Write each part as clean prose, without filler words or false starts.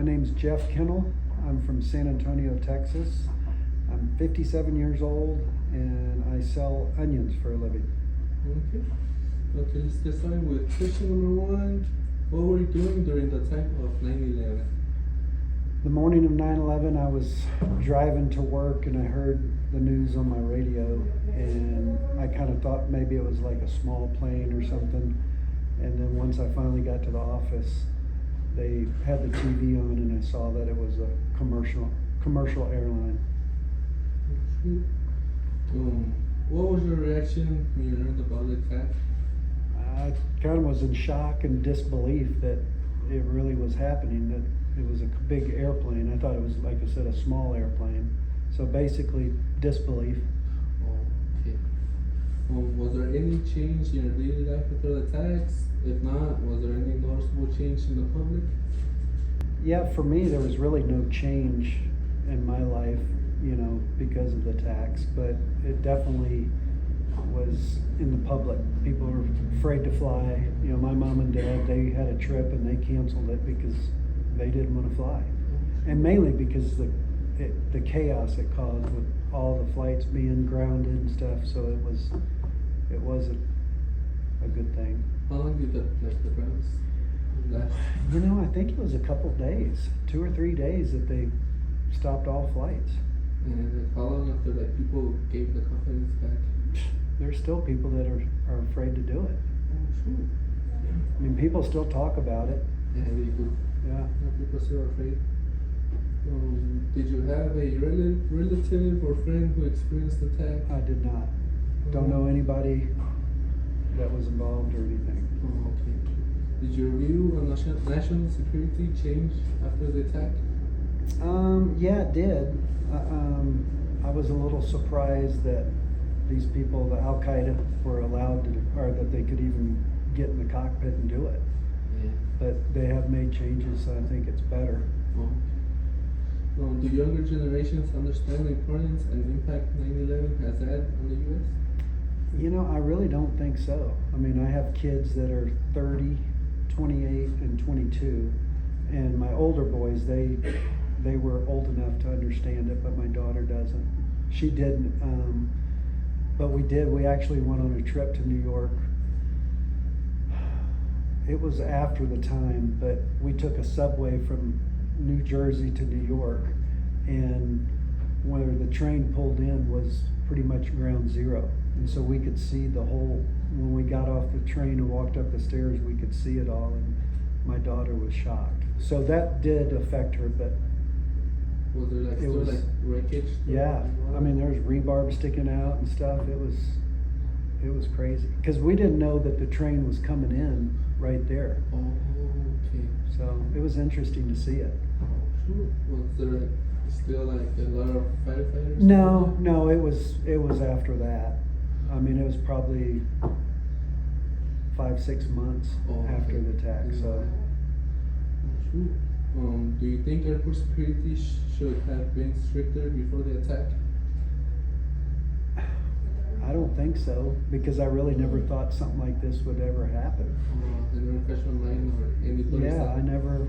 My name's Jeff Kennell. I'm from San Antonio, Texas. I'm 57 years old and I sell onions for a living. Okay. Okay, let's get started with question number one. What were you doing during the time of 9/11? The morning of 9/11, I was driving to work and I heard the news on my radio, and I kind of thought maybe it was like a small plane or something. And then once I finally got to the office, they had the TV on and I saw that it was a commercial airline. Okay. What was your reaction when you learned about the attack? I kind of was in shock and disbelief that it really was happening, that it was a big airplane. I thought it was, like I said, a small airplane. So basically, disbelief. Okay. Was there any change in your daily life after the attacks? If not, was there any noticeable change in the public? Yeah, for me, there was really no change in my life, because of the attacks, but it definitely was in the public. People were afraid to fly. My mom and dad, they had a trip and they canceled it because they didn't want to fly. And mainly because the chaos it caused with all the flights being grounded and stuff, so it wasn't a good thing. How long did the grounds last? I think it was a couple days, 2 or 3 days that they stopped all flights. And how long after people gave the confidence back? There's still people that are afraid to do it. Oh, sure. I mean, people still talk about it. Yeah, they do. Yeah. People still are afraid. Did you have a relative or friend who experienced the attack? I did not. Don't know anybody that was involved or anything. Oh, okay. Did your view on national security change after the attack? Yeah, it did. I was a little surprised that these people, the Al Qaeda, were allowed to, or that they could even get in the cockpit and do it. Yeah. But they have made changes, so I think it's better. Do younger generations understand the importance and impact 9/11 has had on the U.S.? I really don't think so. I mean, I have kids that are 30, 28, and 22, and my older boys, they were old enough to understand it, but my daughter doesn't. She didn't, but we actually went on a trip to New York. It was after the time, but we took a subway from New Jersey to New York, and where the train pulled in was pretty much ground zero. And so we could see when we got off the train and walked up the stairs, we could see it all, and my daughter was shocked. So that did affect her, but was there wreckage? Yeah, I mean, there was rebarb sticking out and stuff. It was crazy because we didn't know that the train was coming in right there. Oh, okay. So it was interesting to see it. Sure. Was there still a lot of firefighters? No, it was after that. I mean, it was probably 5-6 months after the attack. Yeah. So. Sure. Do you think airport security should have been stricter before the attack? I don't think so, because I really never thought something like this would ever happen. They never crossed my mind or anybody? Yeah, I never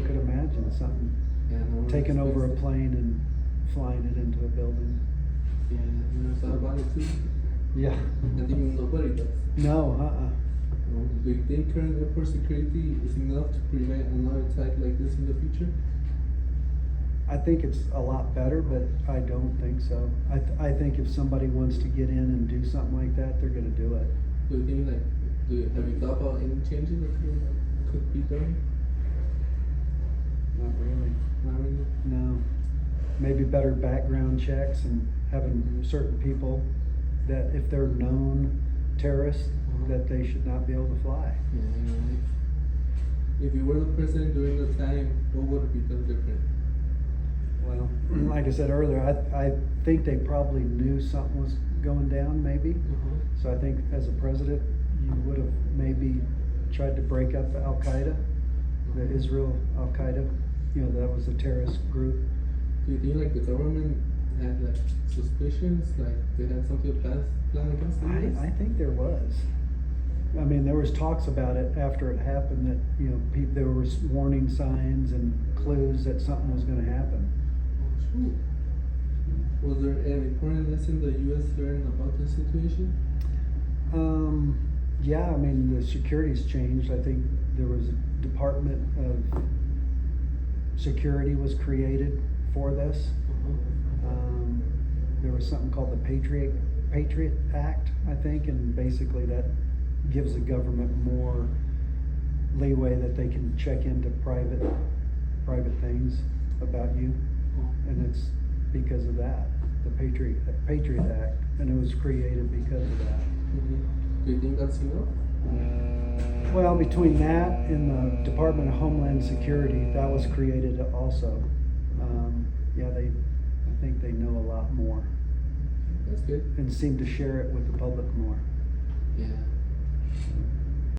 could imagine something taking over a plane and flying it into a building. Yeah, you never thought about it too? Yeah. I think nobody does. No, Do you think current airport security is enough to prevent another attack like this in the future? I think it's a lot better, but I don't think so. I think if somebody wants to get in and do something like that, they're going to do it. Do you think have you thought about any changes that could be done? Not really. Not really? No. Maybe better background checks and having certain people that if they're known terrorists, that they should not be able to fly. Yeah, right. If you were the president during the time, what would have been done different? Well, like I said earlier, I think they probably knew something was going down, maybe. So I think as a president, you would have maybe tried to break up Al Qaeda, the Israel Al Qaeda. That was a terrorist group. Do you think the government had suspicions, they had something planned against them? I think there was. I mean, there was talks about it after it happened that there was warning signs and clues that something was gonna happen. Oh, shoot. Was there any important lesson the U.S. learned about the situation? Yeah, I mean, the security's changed. I think there was a Department of Security was created for this. There was something called the Patriot Act, I think, and basically that gives the government more leeway that they can check into private things about you, and it's because of that, the Patriot Act, and it was created because of that. Do you think that's enough? Well, between that and the Department of Homeland Security, that was created also. Yeah, I think they know a lot more That's good. and seem to share it with the public more. Yeah.